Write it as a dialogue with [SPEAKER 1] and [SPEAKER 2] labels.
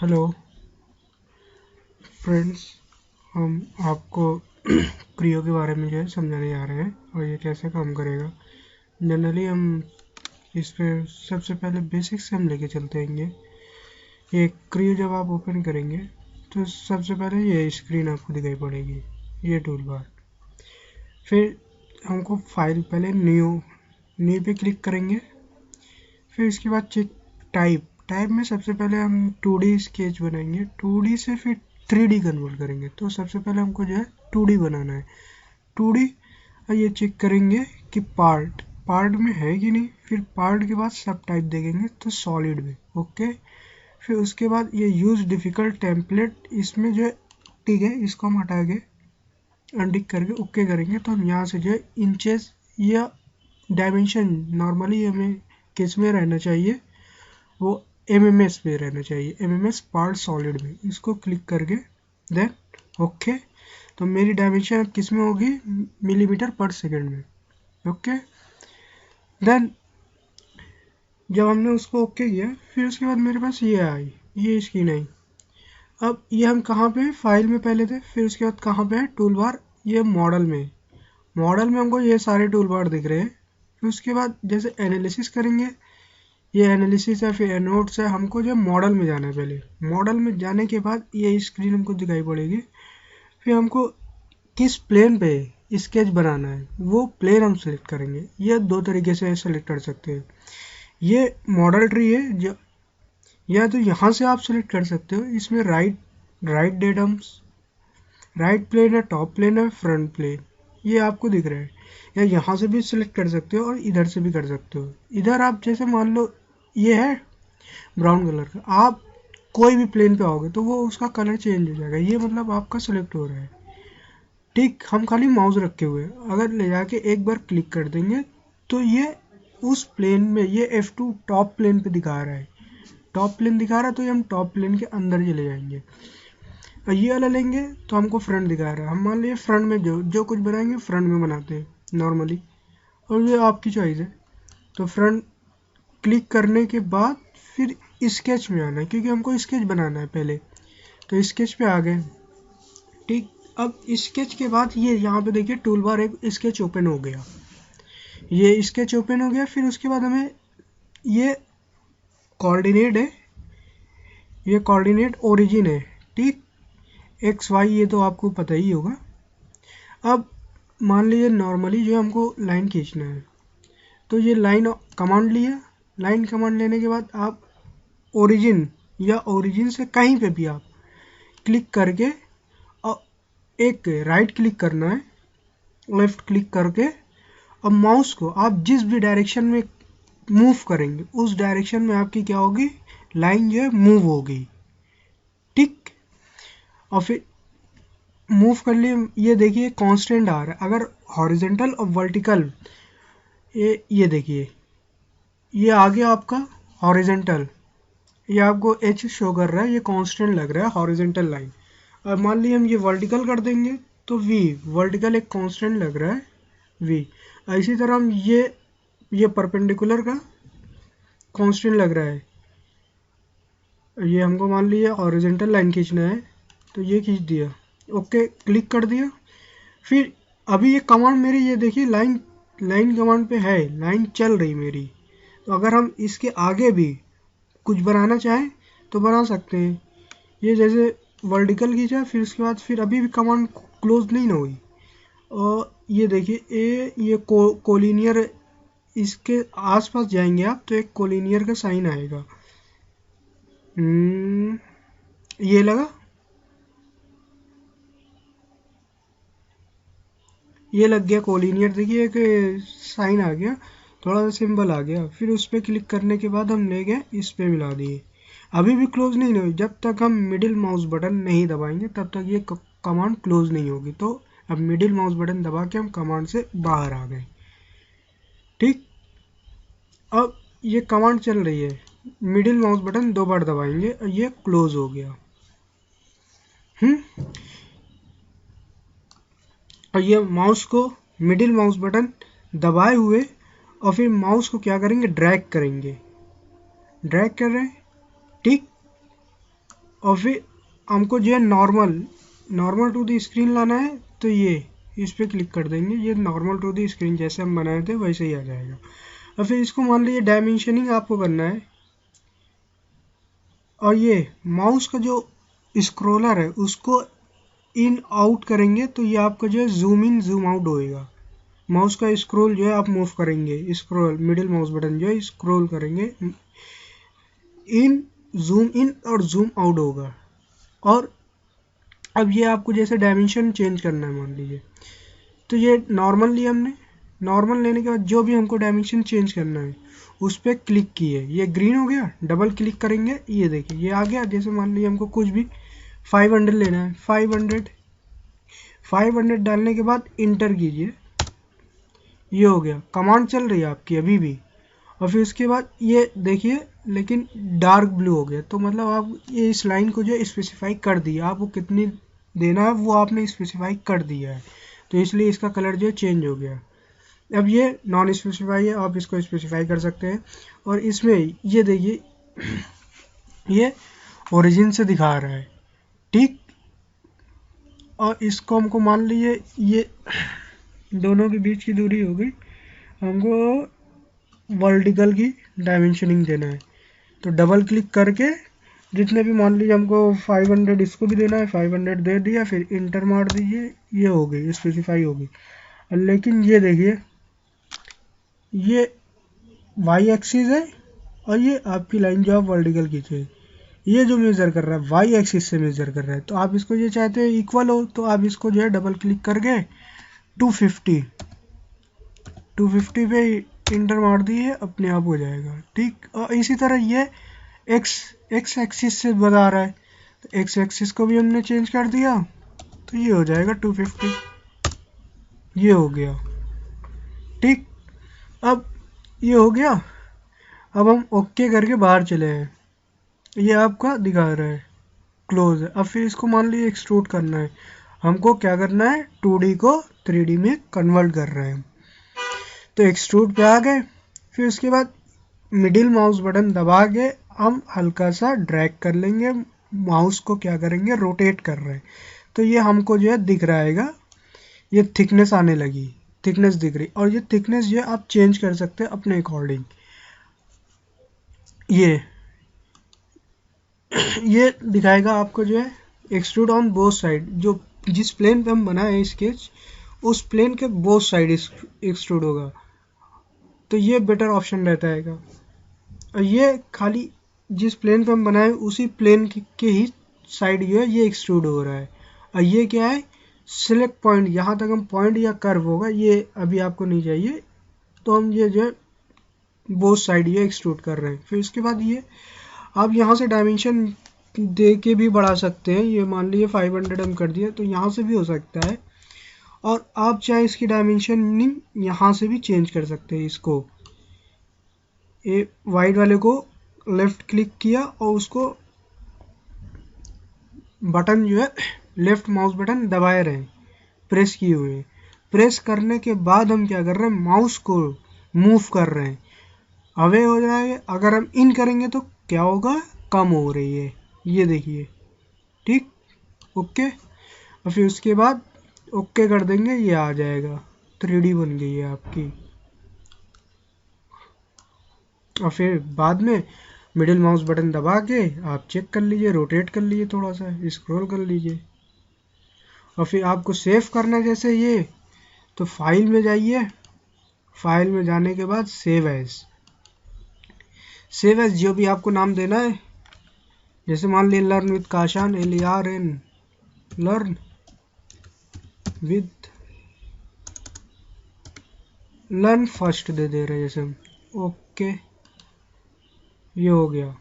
[SPEAKER 1] Hello friends, हम आपको Creo के बारे में जो है समझाने जा रहे हैं और ये कैसे काम करेगा। जनरली हम इस पे सबसे पहले बेसिक से हम लेके चलते हैं। ये क्रियो जब आप ओपन करेंगे तो सबसे पहले ये स्क्रीन आपको दिखाई पड़ेगी, ये टूल बार। फिर हमको फाइल पहले न्यू पे क्लिक करेंगे। फिर इसके बाद चेक टाइप में सबसे पहले हम 2D स्केच बनाएंगे। 2D से फिर 3D कन्वर्ट करेंगे। तो सबसे पहले हमको जो है 2D बनाना है। 2D ये चेक करेंगे कि पार्ट में है कि नहीं। फिर पार्ट के बाद सब टाइप देखेंगे तो सॉलिड में ओके। फिर उसके बाद ये यूज डिफिकल्ट टेम्पलेट, इसमें जो है ठीक है, इसको हम हटा के अनटिक करके ओके करेंगे। तो हम यहाँ से जो है इंचेस या डायमेंशन नॉर्मली हमें किस में रहना चाहिए, वो एमएमएस पे रहना चाहिए, एमएमएस पार्ट सॉलिड में। इसको क्लिक करके देन ओके। तो मेरी डायमेंशन किस में होगी, मिलीमीटर पर सेकंड में। ओके, देन जब हमने उसको ओके किया फिर उसके बाद मेरे पास ये आई, ये स्क्रीन आई। अब ये हम कहाँ पे, फाइल में पहले थे, फिर उसके बाद कहाँ पे है, टूल बार। ये मॉडल में हमको ये सारे टूल बार दिख रहे हैं। फिर उसके बाद जैसे एनालिसिस करेंगे, ये एनालिसिस है, फिर नोट्स है। हमको जो मॉडल में जाना है, पहले मॉडल में जाने के बाद ये स्क्रीन हमको दिखाई पड़ेगी। फिर हमको किस प्लेन पे स्केच बनाना है वो प्लेन हम सेलेक्ट करेंगे। ये दो तरीके से सेलेक्ट कर सकते हैं। ये मॉडल ट्री है जो, या तो यहाँ से आप सेलेक्ट कर सकते हो। इसमें राइट डेटम्स, राइट प्लेन है, टॉप प्लेन है, फ्रंट प्लेन, ये आपको दिख रहा है। या यहाँ से भी सिलेक्ट कर सकते हो और इधर से भी कर सकते हो। इधर आप जैसे मान लो ये है ब्राउन कलर का, आप कोई भी प्लेन पे आओगे तो वो उसका कलर चेंज हो जाएगा। ये मतलब आपका सिलेक्ट हो रहा है। ठीक, हम खाली माउस रखे हुए हैं, अगर ले जाके एक बार क्लिक कर देंगे तो ये उस प्लेन में, ये F2 टॉप प्लेन पे दिखा रहा है। टॉप प्लेन दिखा रहा है तो ये हम टॉप प्लेन के अंदर चले जाएंगे। और ये वाला लेंगे तो हमको फ्रंट दिखा रहा है। हम मान लीजिए फ्रंट में जो कुछ बनाएंगे फ्रंट में बनाते हैं नॉर्मली, और ये आपकी चॉइस है। तो फ्रंट क्लिक करने के बाद फिर स्केच में आना है, क्योंकि हमको स्केच बनाना है पहले। तो स्केच पे आ गए। ठीक, अब स्केच के बाद ये यहाँ पे देखिए टूल बार, एक स्केच ओपन हो गया। ये स्केच ओपन हो गया। फिर उसके बाद हमें ये कोऑर्डिनेट है, ये कोऑर्डिनेट ओरिजिन है। ठीक, एक्स वाई ये तो आपको पता ही होगा। अब मान लीजिए नॉर्मली जो हमको लाइन खींचना है, तो ये लाइन कमांड लिया। लाइन कमांड लेने के बाद आप ओरिजिन या ओरिजिन से कहीं पे भी आप क्लिक करके और एक राइट क्लिक करना है, लेफ्ट क्लिक करके, और माउस को आप जिस भी डायरेक्शन में मूव करेंगे उस डायरेक्शन में आपकी क्या होगी, लाइन जो है मूव होगी। ठीक, और फिर मूव कर लिए। ये देखिए कांस्टेंट आ रहा है। अगर हॉरिजॉन्टल और वर्टिकल, ये देखिए ये आ गया आपका हॉरिजॉन्टल, ये आपको एच शो कर रहा है, ये कांस्टेंट लग रहा है हॉरिजॉन्टल लाइन। अब मान लीजिए हम ये वर्टिकल कर देंगे तो वी, वर्टिकल एक कांस्टेंट लग रहा है वी। इसी तरह हम ये परपेंडिकुलर का कांस्टेंट लग रहा है। ये हमको मान लीजिए हॉरिजॉन्टल लाइन खींचना है तो ये खींच दिया, ओके क्लिक कर दिया। फिर अभी ये कमांड मेरी, ये देखिए लाइन कमांड पे है, लाइन चल रही मेरी। तो अगर हम इसके आगे भी कुछ बनाना चाहें तो बना सकते हैं। ये जैसे वर्टिकल खींचा, फिर उसके बाद फिर अभी भी कमांड क्लोज नहीं ना हुई। और ये देखिए ये कोलिनियर, इसके आसपास जाएंगे आप तो एक कोलिनियर का साइन आएगा। ये लगा, ये लग गया कोलिनियर। देखिए एक साइन आ गया, थोड़ा सा सिंबल आ गया। फिर उस पर क्लिक करने के बाद हम ले गए, इस पे मिला दिए। अभी भी क्लोज नहीं हुई। जब तक हम मिडिल माउस बटन नहीं दबाएंगे तब तक ये कमांड क्लोज नहीं होगी। तो अब मिडिल माउस बटन दबा के हम कमांड से बाहर आ गए। ठीक, अब ये कमांड चल रही है, मिडिल माउस बटन 2 बार दबाएंगे और ये क्लोज हो गया। और ये माउस को, मिडिल माउस बटन दबाए हुए, और फिर माउस को क्या करेंगे, ड्रैग करेंगे, ड्रैग कर रहे हैं। ठीक, और फिर हमको जो है नॉर्मल टू द स्क्रीन लाना है, तो ये इस पर क्लिक कर देंगे, ये नॉर्मल टू द स्क्रीन जैसे हम बनाए थे वैसे ही आ जाएगा। और फिर इसको मान लीजिए डायमेंशनिंग आपको करना है, और ये माउस का जो स्क्रोलर है उसको इन आउट करेंगे तो ये आपका जो है जूम इन जूम आउट होएगा। माउस का स्क्रॉल जो है आप मूव करेंगे, स्क्रॉल मिडिल माउस बटन जो है स्क्रॉल करेंगे, जूम इन और जूम आउट होगा। और अब ये आपको जैसे डायमेंशन चेंज करना है मान लीजिए, तो ये नॉर्मल लिया हमने, नॉर्मल लेने के बाद जो भी हमको डायमेंशन चेंज करना है उस पर क्लिक किए, ये ग्रीन हो गया, डबल क्लिक करेंगे, ये देखिए ये आ गया। जैसे मान लीजिए हमको कुछ भी 500 लेना है, 500 डालने के बाद इंटर कीजिए, ये हो गया। कमांड चल रही है आपकी अभी भी। और फिर उसके बाद ये देखिए लेकिन डार्क ब्लू हो गया, तो मतलब आप ये इस लाइन को जो स्पेसिफाई कर दिया, आपको कितनी देना है वो आपने स्पेसिफाई कर दिया है, तो इसलिए इसका कलर जो है चेंज हो गया। अब ये नॉन स्पेसिफाई है, आप इसको स्पेसिफाई कर सकते हैं। और इसमें ये देखिए ये ओरिजिन से दिखा रहा है, ठीक। और इसको हमको मान लीजिए ये दोनों के बीच की दूरी हो गई, हमको वर्टिकल की डायमेंशनिंग देना है, तो डबल क्लिक करके जितने भी मान लीजिए हमको 500 इसको भी देना है, 500 दे दिया, फिर इंटर मार दीजिए, ये हो गई स्पेसिफाई होगी। लेकिन ये देखिए ये वाई एक्सिस है और ये आपकी लाइन जो आप वर्टिकल खींचे, ये जो मेजर कर रहा है वाई एक्सिस से मेजर कर रहा है, तो आप इसको ये चाहते हैं इक्वल हो, तो आप इसको जो है डबल क्लिक करके 250 पे इंटर मार दिए, अपने आप हो जाएगा, ठीक। और इसी तरह ये एक्स एक्सिस से बता रहा है, तो एक्स एक्सिस को भी हमने चेंज कर दिया, तो ये हो जाएगा 250, ये हो गया, ठीक। अब ये हो गया, अब हम ओके करके बाहर चले हैं, ये आपका दिखा रहा है क्लोज है। अब फिर इसको मान लीजिए एक्सट्रूड करना है, हमको क्या करना है 2D को 3D में कन्वर्ट कर रहे हैं, तो एक्सट्रूड पे आ गए। फिर उसके बाद मिडिल माउस बटन दबा के हम हल्का सा ड्रैग कर लेंगे, माउस को क्या करेंगे रोटेट कर रहे हैं, तो ये हमको जो है दिख रहा है, ये थिकनेस आने लगी, थिकनेस दिख रही। और ये थिकनेस जो है आप चेंज कर सकते हैं अपने अकॉर्डिंग। ये दिखाएगा आपको जो है एक्सट्रूड ऑन बोथ साइड, जो जिस प्लेन पे हम बनाए स्केच उस प्लेन के बोथ साइड एक्सट्रूड होगा, तो ये बेटर ऑप्शन रहता है। और ये खाली जिस प्लेन पे हम बनाए उसी प्लेन के ही साइड जो है ये एक्सट्रूड हो रहा है। और ये क्या है सिलेक्ट पॉइंट, यहाँ तक हम पॉइंट या कर्व होगा, ये अभी आपको नहीं चाहिए, तो हम ये जो है बोथ साइड ये एक्सट्रूड कर रहे हैं। फिर उसके बाद ये आप यहाँ से डायमेंशन दे के भी बढ़ा सकते हैं, ये मान लीजिए 500 हम कर दिया, तो यहाँ से भी हो सकता है। और आप चाहे इसकी डायमेंशनिंग यहाँ से भी चेंज कर सकते हैं। इसको ये वाइट वाले को लेफ्ट क्लिक किया और उसको बटन जो है लेफ्ट माउस बटन दबाए रहे, प्रेस किए हुए, प्रेस करने के बाद हम क्या कर रहे हैं माउस को मूव कर रहे हैं, अवे हो जाएगा। अगर हम इन करेंगे तो क्या होगा कम हो रही है, ये देखिए, ठीक। ओके, और फिर उसके बाद ओके कर देंगे, ये आ जाएगा 3D बन गई है आपकी। और फिर बाद में मिडिल माउस बटन दबा के आप चेक कर लीजिए, रोटेट कर लीजिए, थोड़ा सा स्क्रॉल कर लीजिए। और फिर आपको सेव करना है जैसे ये, तो फाइल में जाइए, फाइल में जाने के बाद सेव एज जो भी आपको नाम देना है, जैसे मान लीजिए learn with Kashan, LERN learn with learn first दे रहे हैं जैसे हम, ओके, ये हो गया।